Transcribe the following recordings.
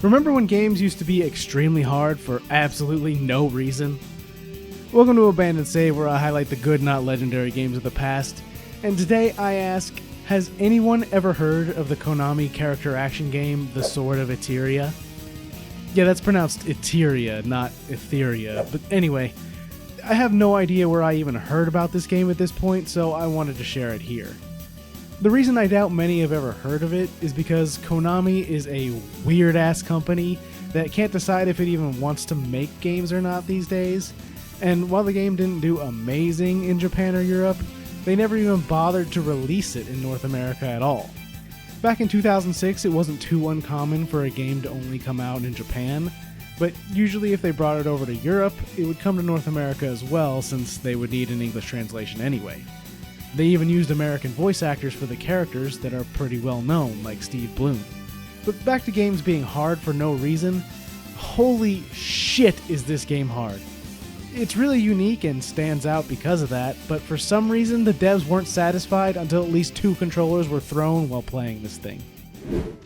Remember when games used to be extremely hard for absolutely no reason? Welcome to Abandoned Save, where I highlight the good, not legendary games of the past. And today I ask, has anyone ever heard of the Konami character action game, The Sword of Etheria? Yeah, that's pronounced Etheria, not Etheria. But anyway, I have no idea where I even heard about this game at this point, so I wanted to share it here. The reason I doubt many have ever heard of it is because Konami is a weird-ass company that can't decide if it even wants to make games or not these days. And while the game didn't do amazing in Japan or Europe, they never even bothered to release it in North America at all. Back in 2006, it wasn't too uncommon for a game to only come out in Japan, but usually if they brought it over to Europe, it would come to North America as well, since they would need an English translation anyway. They even used American voice actors for the characters that are pretty well known, like Steve Bloom. But back to games being hard for no reason, holy shit is this game hard. It's really unique and stands out because of that, but for some reason the devs weren't satisfied until at least 2 controllers were thrown while playing this thing.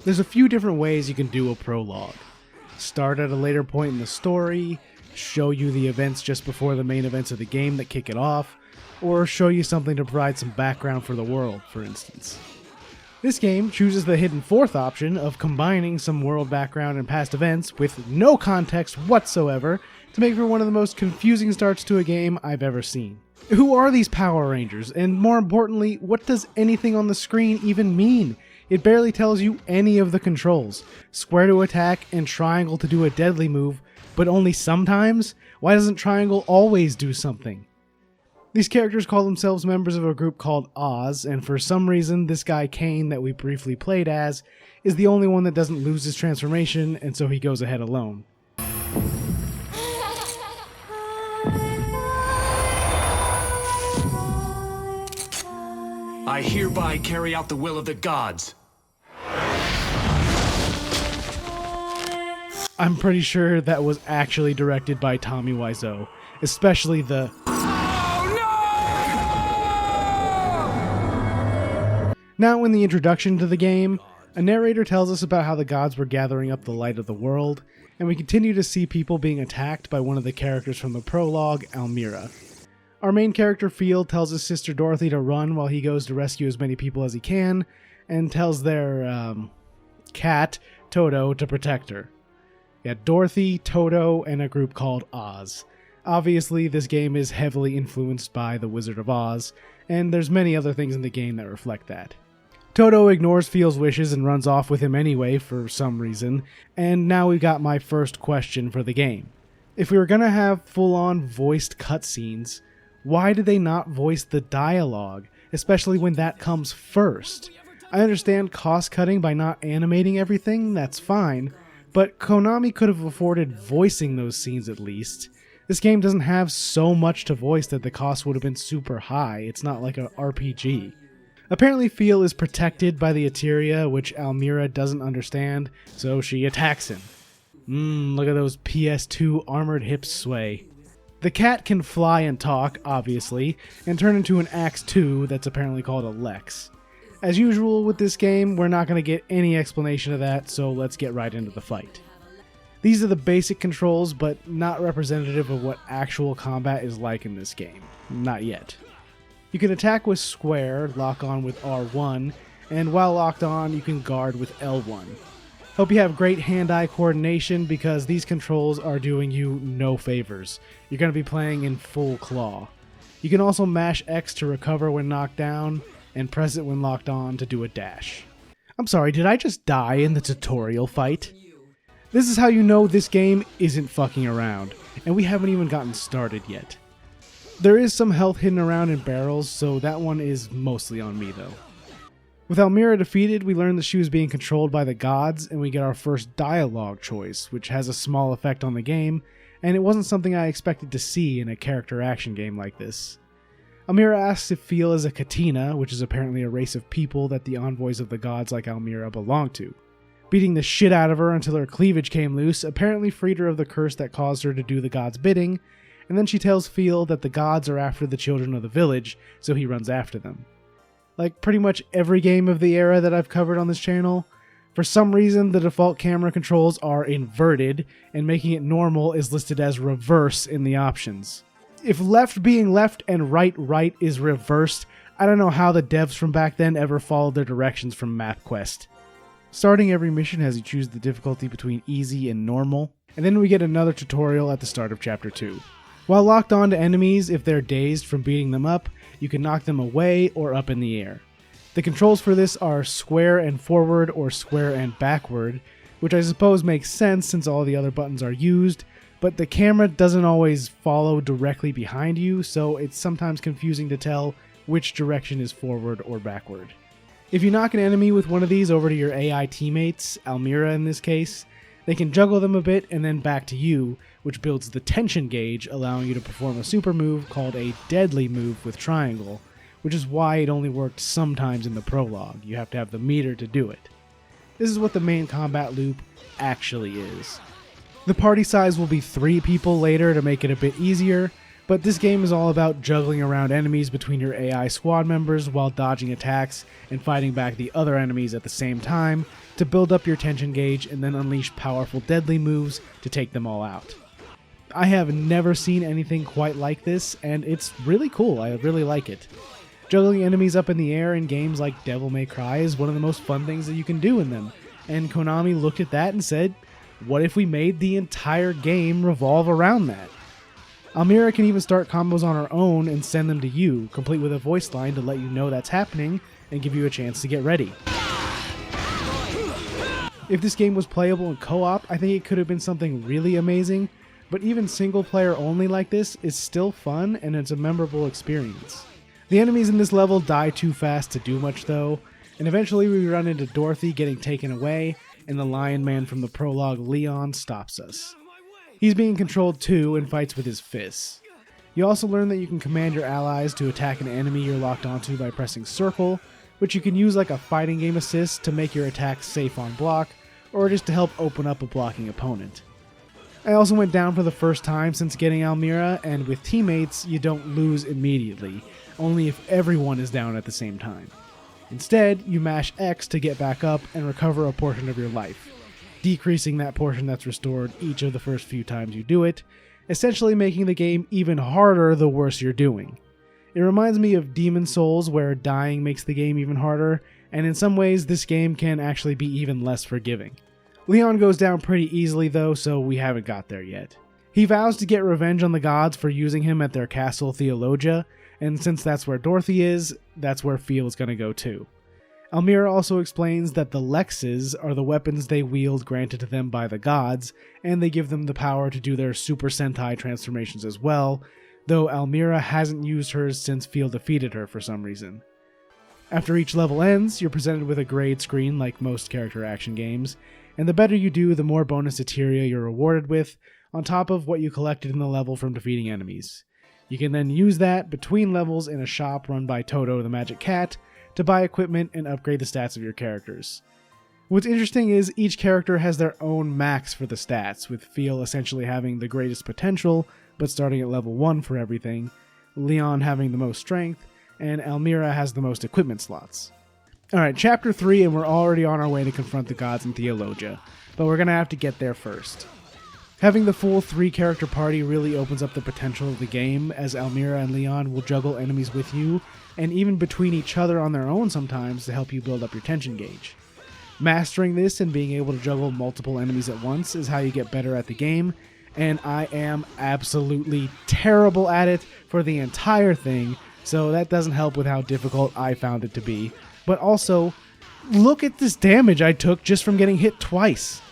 There's a few different ways you can do a prologue. Start at a later point in the story, show you the events just before the main events of the game that kick it off, or show you something to provide some background for the world, for instance. This game chooses the hidden 4th option of combining some world background and past events with no context whatsoever to make for one of the most confusing starts to a game I've ever seen. Who are these Power Rangers? And more importantly, what does anything on the screen even mean? It barely tells you any of the controls. Square to attack and triangle to do a deadly move, but only sometimes? Why doesn't triangle always do something? These characters call themselves members of a group called Oz, and for some reason this guy Kane that we briefly played as is the only one that doesn't lose his transformation, and so he goes ahead alone. I hereby carry out the will of the gods. I'm pretty sure that was actually directed by Tommy Wiseau, especially the Now, in the introduction to the game, a narrator tells us about how the gods were gathering up the light of the world, and we continue to see people being attacked by one of the characters from the prologue, Almira. Our main character, Field, tells his sister Dorothy to run while he goes to rescue as many people as he can, and tells their, cat, Toto, to protect her. Yeah, Dorothy, Toto, and a group called Oz. Obviously, this game is heavily influenced by The Wizard of Oz, and there's many other things in the game that reflect that. Toto ignores Field's wishes and runs off with him anyway for some reason, and now we've got my first question for the game. If we were gonna have full-on voiced cutscenes, why did they not voice the dialogue, especially when that comes first? I understand cost-cutting by not animating everything, that's fine, but Konami could have afforded voicing those scenes at least. This game doesn't have so much to voice that the cost would have been super high. It's not like an RPG. Apparently Field is protected by the Etheria, which Almira doesn't understand, so she attacks him. Look at those PS2 armored hips sway. The cat can fly and talk, obviously, and turn into an Axe 2 that's apparently called a Lex. As usual with this game, we're not going to get any explanation of that, so let's get right into the fight. These are the basic controls, but not representative of what actual combat is like in this game. Not yet. You can attack with square, lock on with R1, and while locked on, you can guard with L1. Hope you have great hand-eye coordination because these controls are doing you no favors. You're going to be playing in full claw. You can also mash X to recover when knocked down, and press it when locked on to do a dash. I'm sorry, did I just die in the tutorial fight? This is how you know this game isn't fucking around, and we haven't even gotten started yet. There is some health hidden around in barrels, so that one is mostly on me though. With Almira defeated, we learn that she was being controlled by the gods, and we get our first dialogue choice, which has a small effect on the game, and it wasn't something I expected to see in a character action game like this. Almira asks if Field is a Katina, which is apparently a race of people that the envoys of the gods like Almira belong to. Beating the shit out of her until her cleavage came loose apparently freed her of the curse that caused her to do the gods' bidding, and then she tells Field that the gods are after the children of the village, so he runs after them. Like pretty much every game of the era that I've covered on this channel, For some reason, the default camera controls are inverted, and making it normal is listed as reverse in the options. If left being left and right is reversed, I don't know how the devs from back then ever followed their directions from MapQuest. Starting every mission has you choose the difficulty between easy and normal, and then we get another tutorial at the start of Chapter 2. While locked on to enemies, if they're dazed from beating them up, you can knock them away or up in the air. The controls for this are square and forward or square and backward, which I suppose makes sense since all the other buttons are used, but the camera doesn't always follow directly behind you, so it's sometimes confusing to tell which direction is forward or backward. If you knock an enemy with one of these over to your AI teammates, Almira in this case, they can juggle them a bit and then back to you, which builds the tension gauge, allowing you to perform a super move called a deadly move with triangle, which is why it only worked sometimes in the prologue. You have to have the meter to do it. This is what the main combat loop actually is. The party size will be 3 people later to make it a bit easier, but this game is all about juggling around enemies between your AI squad members while dodging attacks and fighting back the other enemies at the same time to build up your tension gauge and then unleash powerful deadly moves to take them all out. I have never seen anything quite like this, and it's really cool. I really like it. Juggling enemies up in the air in games like Devil May Cry is one of the most fun things that you can do in them, and Konami looked at that and said, what if we made the entire game revolve around that? Almira can even start combos on her own and send them to you, complete with a voice line to let you know that's happening and give you a chance to get ready. If this game was playable in co-op, I think it could have been something really amazing, but even single player only like this is still fun and it's a memorable experience. The enemies in this level die too fast to do much though, and eventually we run into Dorothy getting taken away, and the Lion Man from the prologue, Leon, stops us. He's being controlled too and fights with his fists. You also learn that you can command your allies to attack an enemy you're locked onto by pressing circle, which you can use like a fighting game assist to make your attacks safe on block, or just to help open up a blocking opponent. I also went down for the first time since getting Almira, and with teammates you don't lose immediately, only if everyone is down at the same time. Instead, you mash X to get back up and recover a portion of your life, decreasing that portion that's restored each of the first few times you do it, essentially making the game even harder the worse you're doing. It reminds me of Demon's Souls, where dying makes the game even harder, and in some ways this game can actually be even less forgiving. Leon goes down pretty easily though, so we haven't got there yet. He vows to get revenge on the gods for using him at their castle Theologia, and since that's where Dorothy is, that's where Feel is going to go too. Almira also explains that the Lexes are the weapons they wield granted to them by the gods, and they give them the power to do their Super Sentai transformations as well, though Almira hasn't used hers since Feel defeated her for some reason. After each level ends, you're presented with a grade screen like most character action games, and the better you do, the more bonus Etheria you're rewarded with, on top of what you collected in the level from defeating enemies. You can then use that between levels in a shop run by Toto the Magic Cat to buy equipment and upgrade the stats of your characters. What's interesting is each character has their own max for the stats, with Feel essentially having the greatest potential, but starting at level 1 for everything, Leon having the most strength, and Almira has the most equipment slots. Alright, Chapter 3, and we're already on our way to confront the gods in Theologia, but we're going to have to get there first. Having the full 3-character party really opens up the potential of the game, as Almira and Leon will juggle enemies with you, and even between each other on their own sometimes to help you build up your tension gauge. Mastering this and being able to juggle multiple enemies at once is how you get better at the game, and I am absolutely terrible at it for the entire thing, so that doesn't help with how difficult I found it to be. But also, look at this damage I took just from getting hit twice.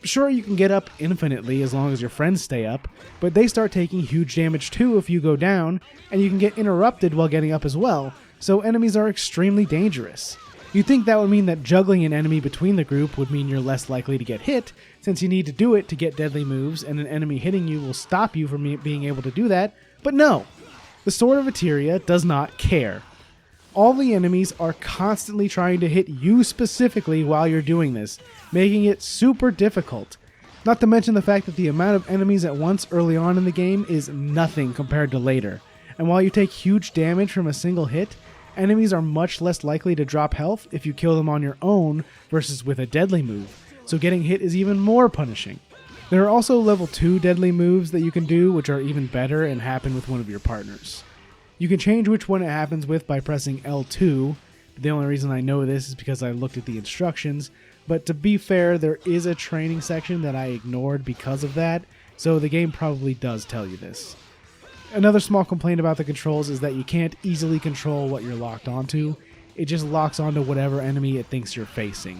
Sure, you can get up infinitely as long as your friends stay up, but they start taking huge damage too if you go down, and you can get interrupted while getting up as well, so enemies are extremely dangerous. You'd think that would mean that juggling an enemy between the group would mean you're less likely to get hit, since you need to do it to get deadly moves, and an enemy hitting you will stop you from being able to do that, but no! The Sword of Etheria does not care. All the enemies are constantly trying to hit you specifically while you're doing this, making it super difficult. Not to mention the fact that the amount of enemies at once early on in the game is nothing compared to later. And while you take huge damage from a single hit, Enemies are much less likely to drop health if you kill them on your own versus with a deadly move, so getting hit is even more punishing. There are also level 2 deadly moves that you can do, which are even better and happen with one of your partners. You can change which one it happens with by pressing L2. The only reason I know this is because I looked at the instructions, but to be fair, there is a training section that I ignored because of that, so the game probably does tell you this. Another small complaint about the controls is that you can't easily control what you're locked onto. It just locks onto whatever enemy it thinks you're facing,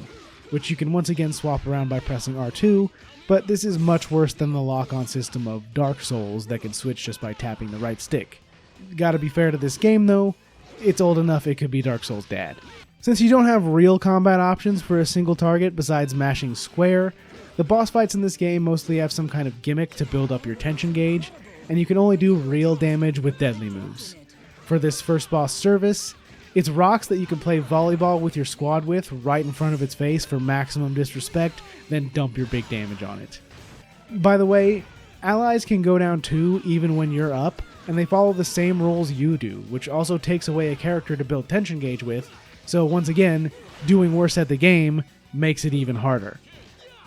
which you can once again swap around by pressing R2, but this is much worse than the lock-on system of Dark Souls that can switch just by tapping the right stick. Gotta be fair to this game though, it's old enough it could be Dark Souls' dad. Since you don't have real combat options for a single target besides mashing square, the boss fights in this game mostly have some kind of gimmick to build up your tension gauge, and you can only do real damage with deadly moves. For this first boss Service, it's rocks that you can play volleyball with your squad with right in front of its face for maximum disrespect, then dump your big damage on it. By the way, allies can go down too even when you're up, and they follow the same rules you do, which also takes away a character to build tension gauge with, so once again, doing worse at the game makes it even harder.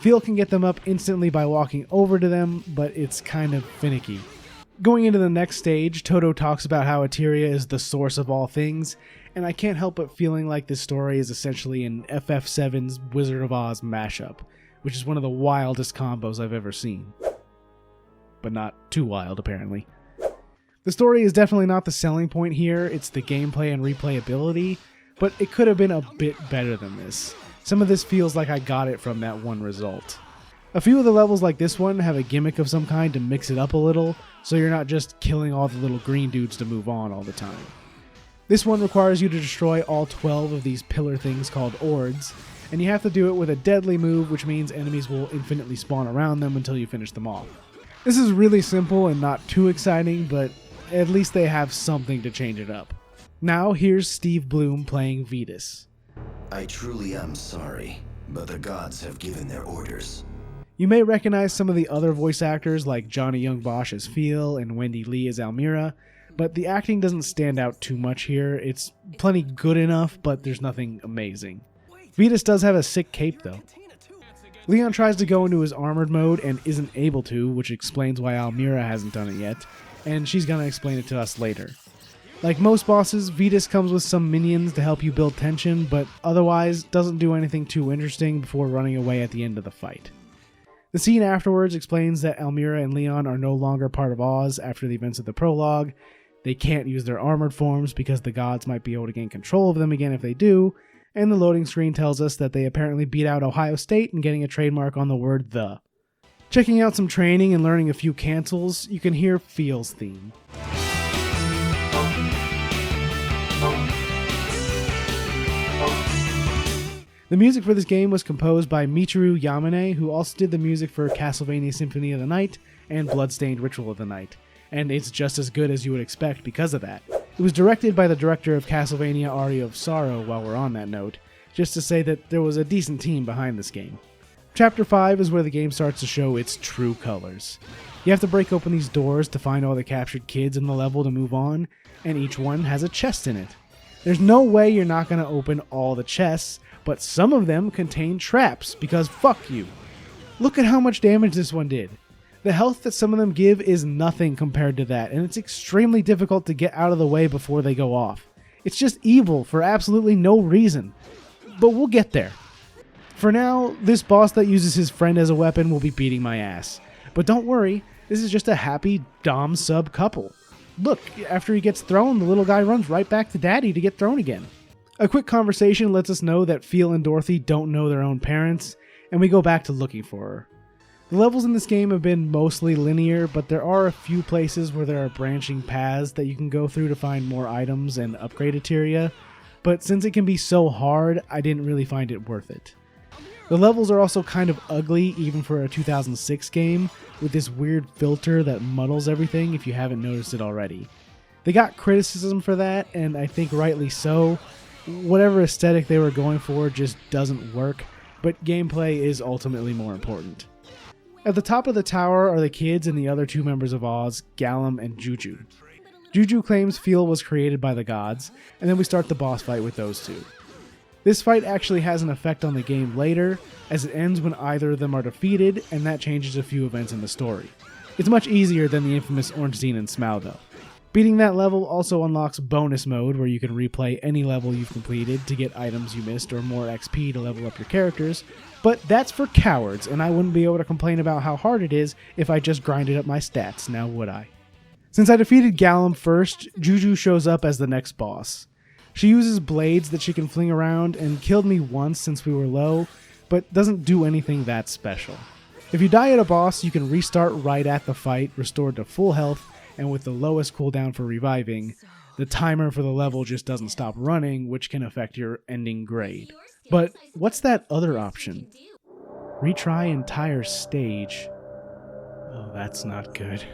Feel can get them up instantly by walking over to them, but it's kind of finicky. Going into the next stage, Toto talks about how Etheria is the source of all things, and I can't help but feeling like this story is essentially an FF7's Wizard of Oz mashup, which is one of the wildest combos I've ever seen. But not too wild, apparently. The story is definitely not the selling point here, it's the gameplay and replayability, but it could have been a bit better than this. Some of this feels like I got it from that one result. A few of the levels like this one have a gimmick of some kind to mix it up a little, so you're not just killing all the little green dudes to move on all the time. This one requires you to destroy all 12 of these pillar things called Ords, and you have to do it with a deadly move, which means enemies will infinitely spawn around them until you finish them off. This is really simple and not too exciting, but at least they have something to change it up. Now here's Steve Bloom playing Vetus. I truly am sorry, but the gods have given their orders. You may recognize some of the other voice actors like Johnny Young Bosch as Phil and Wendy Lee as Almira, but the acting doesn't stand out too much here. It's plenty good enough, but there's nothing amazing. Vetus does have a sick cape though. Leon tries to go into his armored mode and isn't able to, which explains why Almira hasn't done it yet, and she's gonna explain it to us later. Like most bosses, Vetus comes with some minions to help you build tension, but otherwise doesn't do anything too interesting before running away at the end of the fight. The scene afterwards explains that Almira and Leon are no longer part of Oz after the events of the prologue. They can't use their armored forms because the gods might be able to gain control of them again if they do, and the loading screen tells us that they apparently beat out Ohio State in getting a trademark on the word "the." Checking out some training and learning a few cancels, you can hear Feel's theme. The music for this game was composed by Michiru Yamane, who also did the music for Castlevania Symphony of the Night and Bloodstained Ritual of the Night, and it's just as good as you would expect because of that. It was directed by the director of Castlevania Aria of Sorrow, while we're on that note, just to say that there was a decent team behind this game. Chapter 5 is where the game starts to show its true colors. You have to break open these doors to find all the captured kids in the level to move on, and each one has a chest in it. There's no way you're not going to open all the chests, but some of them contain traps, because fuck you. Look at how much damage this one did. The health that some of them give is nothing compared to that, and it's extremely difficult to get out of the way before they go off. It's just evil for absolutely no reason. But we'll get there. For now, this boss that uses his friend as a weapon will be beating my ass. But don't worry, this is just a happy dom-sub couple. Look, after he gets thrown, the little guy runs right back to daddy to get thrown again. A quick conversation lets us know that Phil and Dorothy don't know their own parents, and we go back to looking for her. The levels in this game have been mostly linear, but there are a few places where there are branching paths that you can go through to find more items and upgrade Etheria, but since it can be so hard, I didn't really find it worth it. The levels are also kind of ugly even for a 2006 game, with this weird filter that muddles everything if you haven't noticed it already. They got criticism for that, and I think rightly so. Whatever aesthetic they were going for just doesn't work, but gameplay is ultimately more important. At the top of the tower are the kids and the other two members of Oz, Gallum and Juju. Juju claims Feel was created by the gods, and then we start the boss fight with those two. This fight actually has an effect on the game later, as it ends when either of them are defeated, and that changes a few events in the story. It's much easier than the infamous Ornstein and Smaug though. Beating that level also unlocks bonus mode, where you can replay any level you've completed to get items you missed or more XP to level up your characters, but that's for cowards, and I wouldn't be able to complain about how hard it is if I just grinded up my stats, now would I? Since I defeated Gallum first, Juju shows up as the next boss. She uses blades that she can fling around and killed me once since we were low, but doesn't do anything that special. If you die at a boss, you can restart right at the fight, restored to full health, and with the lowest cooldown for reviving. The timer for the level just doesn't stop running, which can affect your ending grade. But what's that other option? Retry entire stage. Oh, that's not good.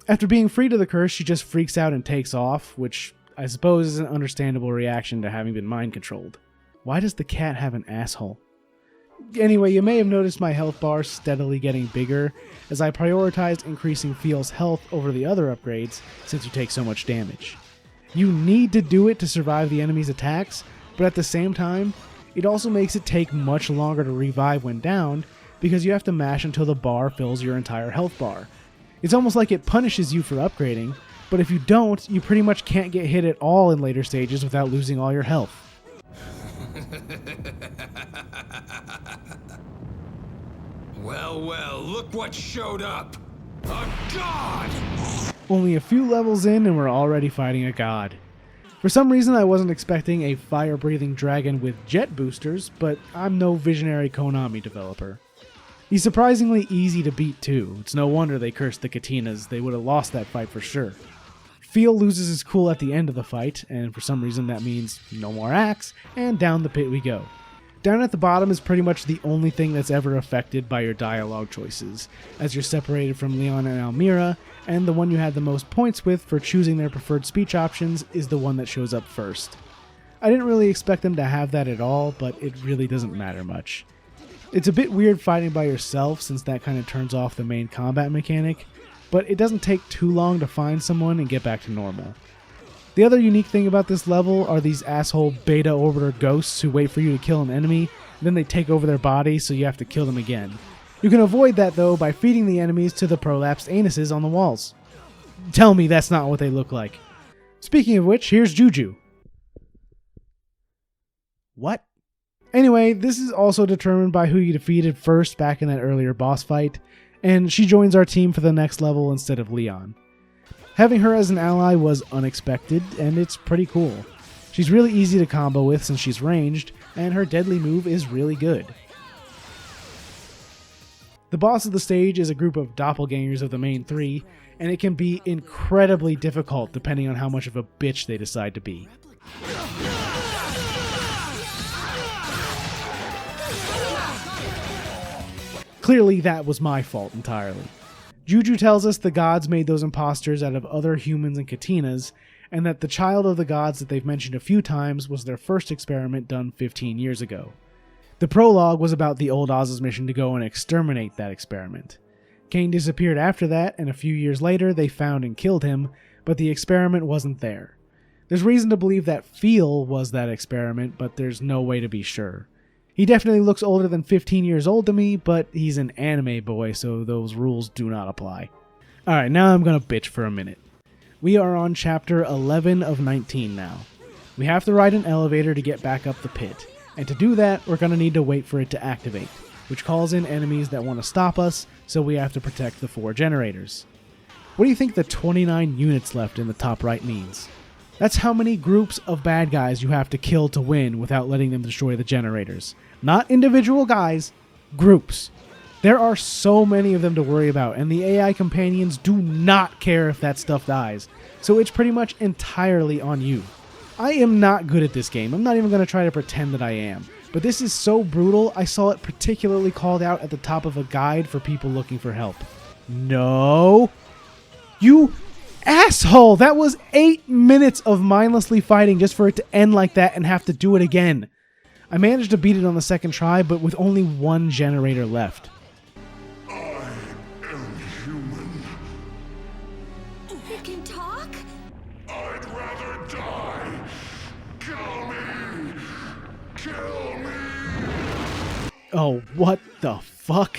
After being freed of the curse, she just freaks out and takes off, which I suppose is an understandable reaction to having been mind controlled. Why does the cat have an asshole? Anyway, you may have noticed my health bar steadily getting bigger, as I prioritized increasing Feel's health over the other upgrades since you take so much damage. You need to do it to survive the enemy's attacks, but at the same time, it also makes it take much longer to revive when downed, because you have to mash until the bar fills your entire health bar. It's almost like it punishes you for upgrading, but if you don't, you pretty much can't get hit at all in later stages without losing all your health. Well, look what showed up! A god! Only a few levels in and we're already fighting a god. For some reason I wasn't expecting a fire-breathing dragon with jet boosters, but I'm no visionary Konami developer. He's surprisingly easy to beat too. It's no wonder they cursed the Katinas, they would have lost that fight for sure. Feel loses his cool at the end of the fight, and for some reason that means no more axe, and down the pit we go. Down at the bottom is pretty much the only thing that's ever affected by your dialogue choices, as you're separated from Leon and Almira, and the one you had the most points with for choosing their preferred speech options is the one that shows up first. I didn't really expect them to have that at all, but it really doesn't matter much. It's a bit weird fighting by yourself since that kind of turns off the main combat mechanic, but it doesn't take too long to find someone and get back to normal. The other unique thing about this level are these asshole beta orbiter ghosts who wait for you to kill an enemy, then they take over their body so you have to kill them again. You can avoid that though by feeding the enemies to the prolapsed anuses on the walls. Tell me that's not what they look like. Speaking of which, here's Juju. What? Anyway, this is also determined by who you defeated first back in that earlier boss fight, and she joins our team for the next level instead of Leon. Having her as an ally was unexpected, and it's pretty cool. She's really easy to combo with since she's ranged, and her deadly move is really good. The boss of the stage is a group of doppelgangers of the main three, and it can be incredibly difficult depending on how much of a bitch they decide to be. Clearly that was my fault entirely. Juju tells us the gods made those imposters out of other humans and Katinas, and that the child of the gods that they've mentioned a few times was their first experiment done 15 years ago. The prologue was about the Old Oz's mission to go and exterminate that experiment. Cain disappeared after that, and a few years later they found and killed him, but the experiment wasn't there. There's reason to believe that Feel was that experiment, but there's no way to be sure. He definitely looks older than 15 years old to me, but he's an anime boy, so those rules do not apply. Alright, now I'm gonna bitch for a minute. We are on chapter 11 of 19 now. We have to ride an elevator to get back up the pit, and to do that, we're gonna need to wait for it to activate, which calls in enemies that want to stop us, so we have to protect the 4 generators. What do you think the 29 units left in the top right means? That's how many groups of bad guys you have to kill to win without letting them destroy the generators. Not individual guys, groups. There are so many of them to worry about, and the AI companions do not care if that stuff dies, so it's pretty much entirely on you. I am not good at this game. I'm not even going to try to pretend that I am. But this is so brutal, I saw it particularly called out at the top of a guide for people looking for help. No. You asshole! That was 8 minutes of mindlessly fighting just for it to end like that and have to do it again. I managed to beat it on the second try, but with only 1 generator left. I am human. You can talk? Oh, what the fuck?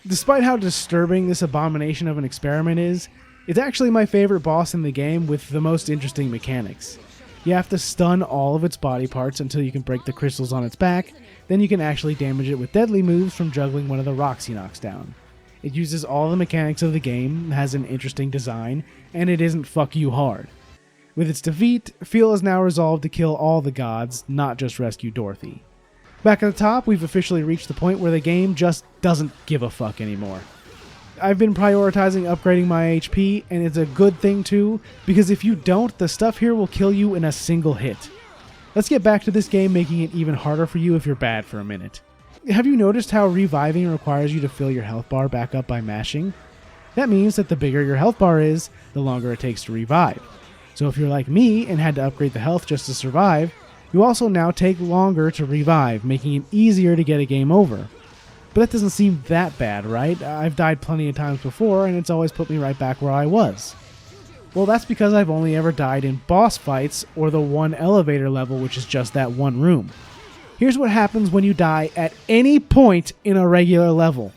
Despite how disturbing this abomination of an experiment is, it's actually my favorite boss in the game with the most interesting mechanics. You have to stun all of its body parts until you can break the crystals on its back, then you can actually damage it with deadly moves from juggling one of the rocks he knocks down. It uses all the mechanics of the game, has an interesting design, and it isn't fuck you hard. With its defeat, Phil is now resolved to kill all the gods, not just rescue Dorothy. Back at the top, we've officially reached the point where the game just doesn't give a fuck anymore. I've been prioritizing upgrading my HP, and it's a good thing too, because if you don't, the stuff here will kill you in a single hit. Let's get back to this game making it even harder for you if you're bad for a minute. Have you noticed how reviving requires you to fill your health bar back up by mashing? That means that the bigger your health bar is, the longer it takes to revive. So if you're like me and had to upgrade the health just to survive, you also now take longer to revive, making it easier to get a game over. But that doesn't seem that bad, right? I've died plenty of times before, and it's always put me right back where I was. Well, that's because I've only ever died in boss fights or the one elevator level, which is just that one room. Here's what happens when you die at any point in a regular level.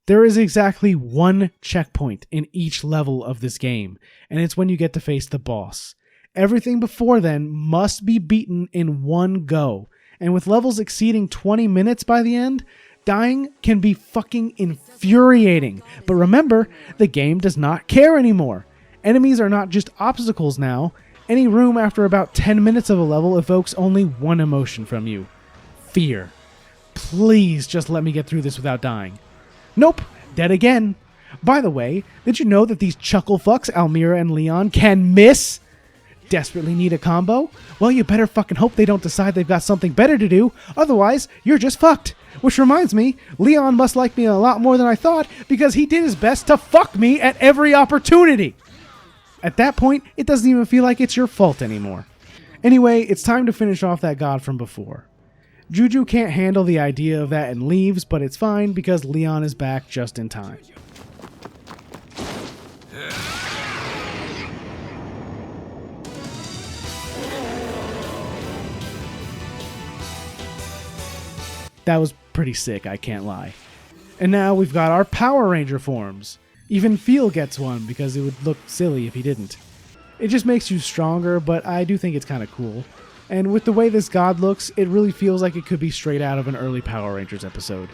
There is exactly one checkpoint in each level of this game, and it's when you get to face the boss. Everything before then must be beaten in one go, and with levels exceeding 20 minutes by the end, dying can be fucking infuriating. But remember, the game does not care anymore. Enemies are not just obstacles now. Any room after about 10 minutes of a level evokes only one emotion from you. Fear. Please just let me get through this without dying. Nope, dead again. By the way, did you know that these chuckle fucks, Almira and Leon, can miss? Desperately need a combo? Well, you better fucking hope they don't decide they've got something better to do, otherwise you're just fucked. Which reminds me, Leon must like me a lot more than I thought, because he did his best to fuck me at every opportunity. At that point, it doesn't even feel like it's your fault anymore. Anyway, it's time to finish off that god from before. Juju can't handle the idea of that and leaves, but it's fine because Leon is back just in time. That was pretty sick, I can't lie. And now we've got our Power Ranger forms. Even Phil gets one because it would look silly if he didn't. It just makes you stronger, but I do think it's kind of cool. And with the way this god looks, it really feels like it could be straight out of an early Power Rangers episode.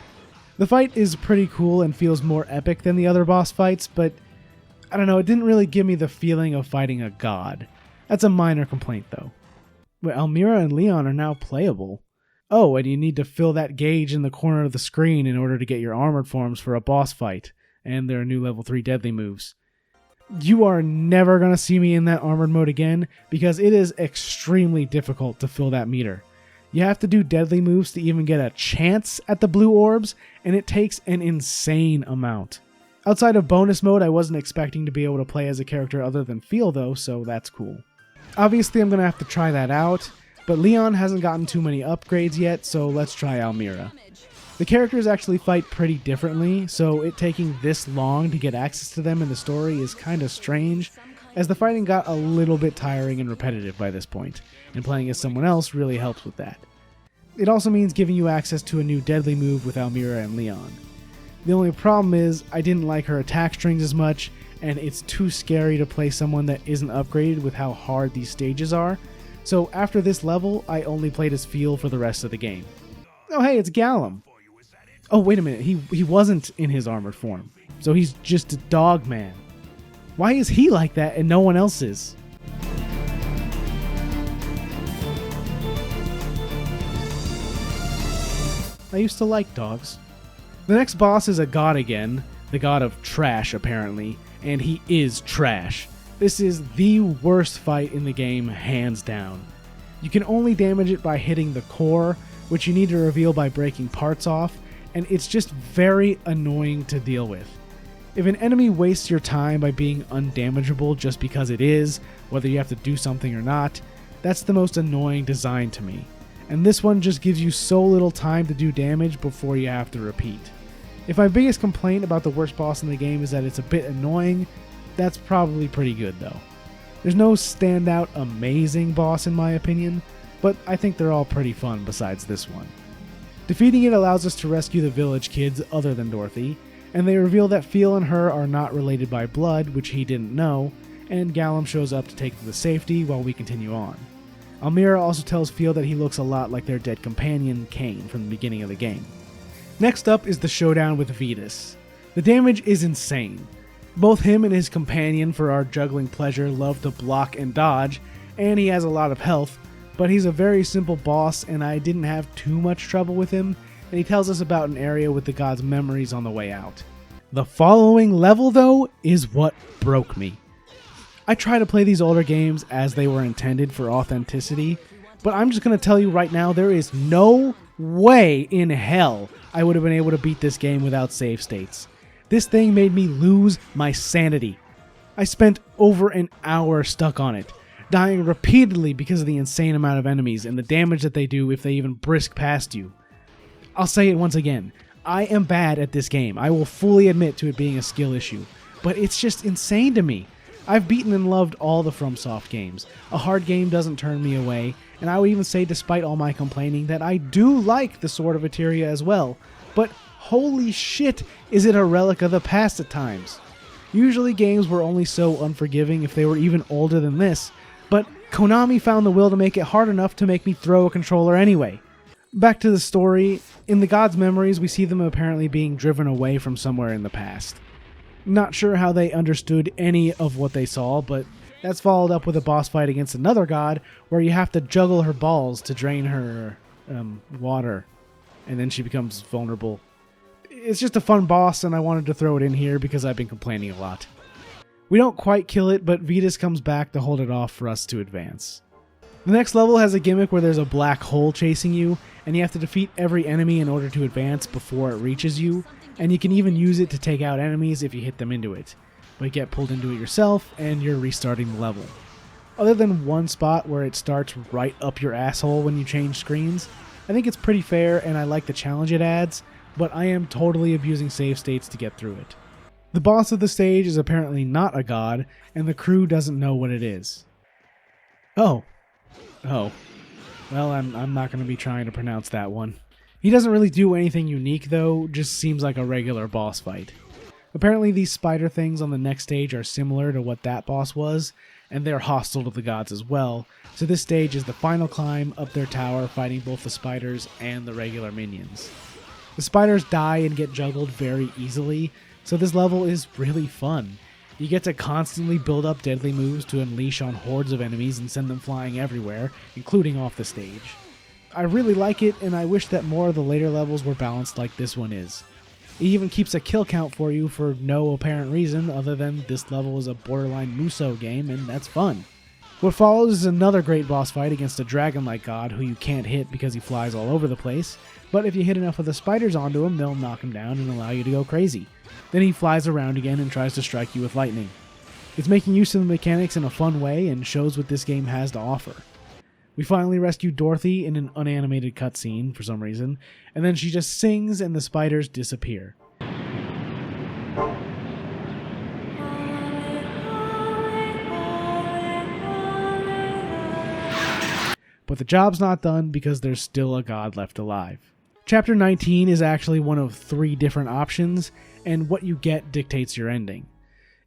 The fight is pretty cool and feels more epic than the other boss fights, but I don't know, it didn't really give me the feeling of fighting a god. That's a minor complaint though. But Almira and Leon are now playable. Oh, and you need to fill that gauge in the corner of the screen in order to get your armored forms for a boss fight, and their new level 3 deadly moves. You are never going to see me in that armored mode again, because it is extremely difficult to fill that meter. You have to do deadly moves to even get a chance at the blue orbs, and it takes an insane amount. Outside of bonus mode, I wasn't expecting to be able to play as a character other than Phil though, so that's cool. Obviously I'm going to have to try that out, but Leon hasn't gotten too many upgrades yet, so let's try Almira. The characters actually fight pretty differently, so it taking this long to get access to them in the story is kind of strange, as the fighting got a little bit tiring and repetitive by this point, and playing as someone else really helps with that. It also means giving you access to a new deadly move with Almira and Leon. The only problem is, I didn't like her attack strings as much, and it's too scary to play someone that isn't upgraded with how hard these stages are, so after this level, I only played as Phil for the rest of the game. Oh hey, it's Gallum. Oh wait a minute, he wasn't in his armored form, so he's just a dog man. Why is he like that and no one else is? I used to like dogs. The next boss is a god again, the god of trash apparently, and he is trash. This is the worst fight in the game, hands down. You can only damage it by hitting the core, which you need to reveal by breaking parts off, and it's just very annoying to deal with. If an enemy wastes your time by being undamageable just because it is, whether you have to do something or not, that's the most annoying design to me. And this one just gives you so little time to do damage before you have to repeat. If my biggest complaint about the worst boss in the game is that it's a bit annoying, that's probably pretty good though. There's no standout amazing boss in my opinion, but I think they're all pretty fun besides this one. Defeating it allows us to rescue the village kids other than Dorothy, and they reveal that Phil and her are not related by blood, which he didn't know, and Gallum shows up to take them to safety while we continue on. Almira also tells Phil that he looks a lot like their dead companion, Cain, from the beginning of the game. Next up is the showdown with Vetus. The damage is insane. Both him and his companion for our juggling pleasure love to block and dodge, and he has a lot of health, but he's a very simple boss and I didn't have too much trouble with him, and he tells us about an area with the god's memories on the way out. The following level, though, is what broke me. I try to play these older games as they were intended for authenticity, but I'm just going to tell you right now, there is no way in hell I would have been able to beat this game without save states. This thing made me lose my sanity. I spent over an hour stuck on it, dying repeatedly because of the insane amount of enemies and the damage that they do if they even brisk past you. I'll say it once again, I am bad at this game. I will fully admit to it being a skill issue, but it's just insane to me. I've beaten and loved all the FromSoft games. A hard game doesn't turn me away, and I would even say, despite all my complaining, that I do like the Sword of Etheria as well, but holy shit, is it a relic of the past at times. Usually games were only so unforgiving if they were even older than this, but Konami found the will to make it hard enough to make me throw a controller anyway. Back to the story, in the gods' memories we see them apparently being driven away from somewhere in the past. Not sure how they understood any of what they saw, but that's followed up with a boss fight against another god where you have to juggle her balls to drain her water, and then she becomes vulnerable. It's just a fun boss, and I wanted to throw it in here because I've been complaining a lot. We don't quite kill it, but Vetus comes back to hold it off for us to advance. The next level has a gimmick where there's a black hole chasing you, and you have to defeat every enemy in order to advance before it reaches you, and you can even use it to take out enemies if you hit them into it. But you get pulled into it yourself, and you're restarting the level. Other than one spot where it starts right up your asshole when you change screens, I think it's pretty fair and I like the challenge it adds, but I am totally abusing save states to get through it. The boss of the stage is apparently not a god, and the crew doesn't know what it is. Oh. Well, I'm not going to be trying to pronounce that one. He doesn't really do anything unique though, just seems like a regular boss fight. Apparently these spider things on the next stage are similar to what that boss was, and they're hostile to the gods as well, so this stage is the final climb up their tower fighting both the spiders and the regular minions. The spiders die and get juggled very easily, so this level is really fun. You get to constantly build up deadly moves to unleash on hordes of enemies and send them flying everywhere, including off the stage. I really like it, and I wish that more of the later levels were balanced like this one is. It even keeps a kill count for you for no apparent reason other than this level is a borderline Musou game, and that's fun. What follows is another great boss fight against a dragon-like god who you can't hit because he flies all over the place, but if you hit enough of the spiders onto him, they'll knock him down and allow you to go crazy. Then he flies around again and tries to strike you with lightning. It's making use of the mechanics in a fun way and shows what this game has to offer. We finally rescue Dorothy in an unanimated cutscene for some reason, and then she just sings and the spiders disappear. But the job's not done because there's still a god left alive. Chapter 19 is actually one of 3 different options, and what you get dictates your ending.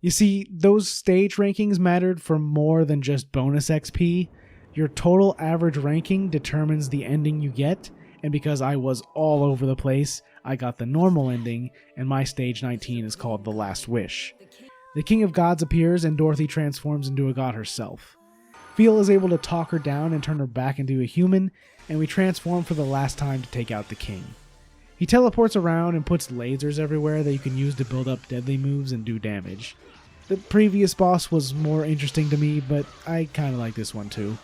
You see, those stage rankings mattered for more than just bonus XP. Your total average ranking determines the ending you get, and because I was all over the place, I got the normal ending, and my stage 19 is called The Last Wish. The King of Gods appears, and Dorothy transforms into a god herself. Phil is able to talk her down and turn her back into a human, and we transform for the last time to take out the king. He teleports around and puts lasers everywhere that you can use to build up deadly moves and do damage. The previous boss was more interesting to me, but I kinda like this one too.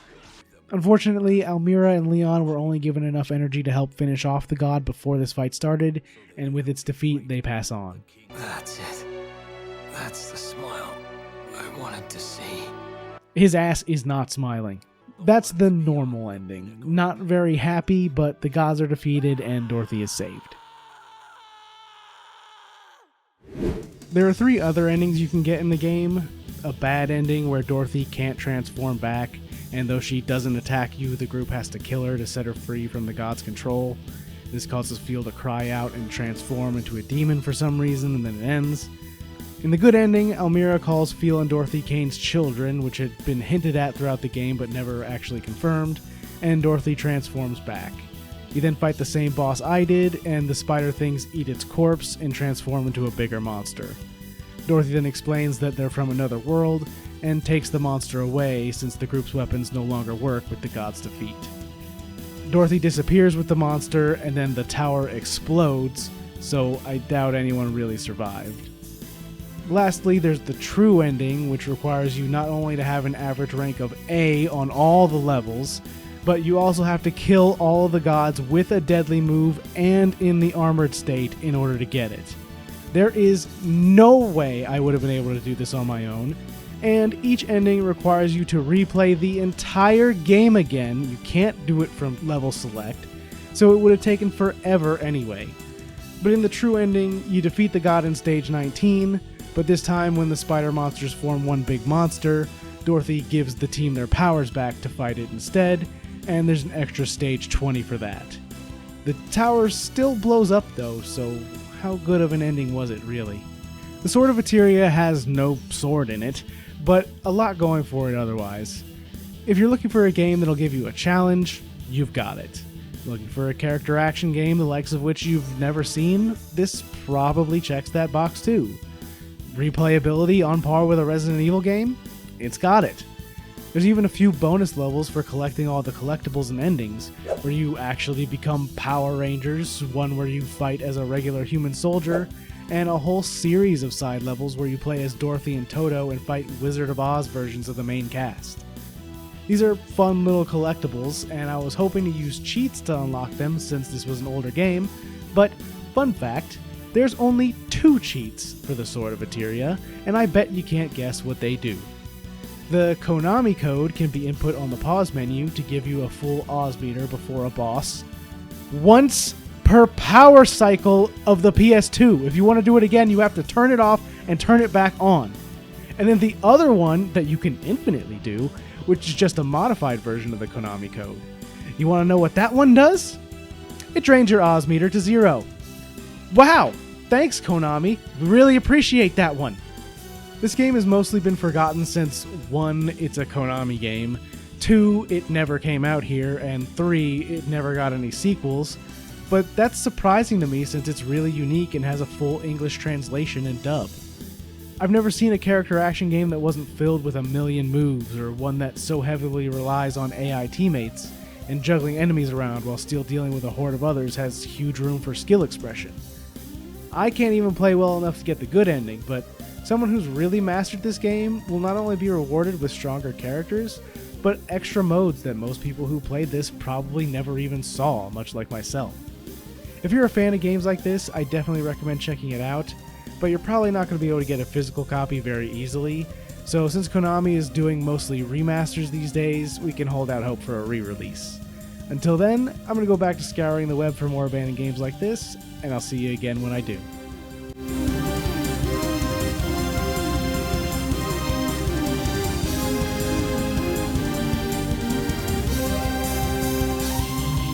Unfortunately, Almira and Leon were only given enough energy to help finish off the god before this fight started, and with its defeat, they pass on. That's it. That's the smile I wanted to see. His ass is not smiling. That's the normal ending. Not very happy, but the gods are defeated and Dorothy is saved. There are 3 other endings you can get in the game. A bad ending where Dorothy can't transform back, and though she doesn't attack you, the group has to kill her to set her free from the god's control. This causes Phil to cry out and transform into a demon for some reason, and then it ends. In the good ending, Almira calls Phil and Dorothy Kane's children, which had been hinted at throughout the game but never actually confirmed, and Dorothy transforms back. You then fight the same boss I did, and the spider things eat its corpse and transform into a bigger monster. Dorothy then explains that they're from another world, and takes the monster away since the group's weapons no longer work with the gods' defeat. Dorothy disappears with the monster, and then the tower explodes, so I doubt anyone really survived. Lastly, there's the true ending, which requires you not only to have an average rank of A on all the levels, but you also have to kill all of the gods with a deadly move and in the armored state in order to get it. There is no way I would have been able to do this on my own, and each ending requires you to replay the entire game again. You can't do it from level select, so it would have taken forever anyway. But in the true ending, you defeat the god in stage 19, but this time when the spider monsters form one big monster, Dorothy gives the team their powers back to fight it instead, and there's an extra stage 20 for that. The tower still blows up though, so how good of an ending was it really? The Sword of Etheria has no sword in it, but a lot going for it otherwise. If you're looking for a game that'll give you a challenge, you've got it. Looking for a character action game the likes of which you've never seen, this probably checks that box too. Replayability on par with a Resident Evil game? It's got it. There's even a few bonus levels for collecting all the collectibles and endings, where you actually become Power Rangers, one where you fight as a regular human soldier, and a whole series of side levels where you play as Dorothy and Toto and fight Wizard of Oz versions of the main cast. These are fun little collectibles, and I was hoping to use cheats to unlock them since this was an older game, but fun fact, there's only 2 cheats for the Sword of Etheria, and I bet you can't guess what they do. The Konami code can be input on the pause menu to give you a full Oz meter before a boss. Once per power cycle of the PS2. If you want to do it again, you have to turn it off and turn it back on. And then the other one that you can infinitely do, which is just a modified version of the Konami code. You want to know what that one does? It drains your Oz meter to 0. Wow! Thanks, Konami. Really appreciate that one. This game has mostly been forgotten since 1, it's a Konami game, 2, it never came out here, and 3, it never got any sequels. But that's surprising to me since it's really unique and has a full English translation and dub. I've never seen a character action game that wasn't filled with a million moves, or one that so heavily relies on AI teammates, and juggling enemies around while still dealing with a horde of others has huge room for skill expression. I can't even play well enough to get the good ending, but someone who's really mastered this game will not only be rewarded with stronger characters, but extra modes that most people who played this probably never even saw, much like myself. If you're a fan of games like this, I definitely recommend checking it out, but you're probably not going to be able to get a physical copy very easily, so since Konami is doing mostly remasters these days, we can hold out hope for a re-release. Until then, I'm going to go back to scouring the web for more abandoned games like this, and I'll see you again when I do.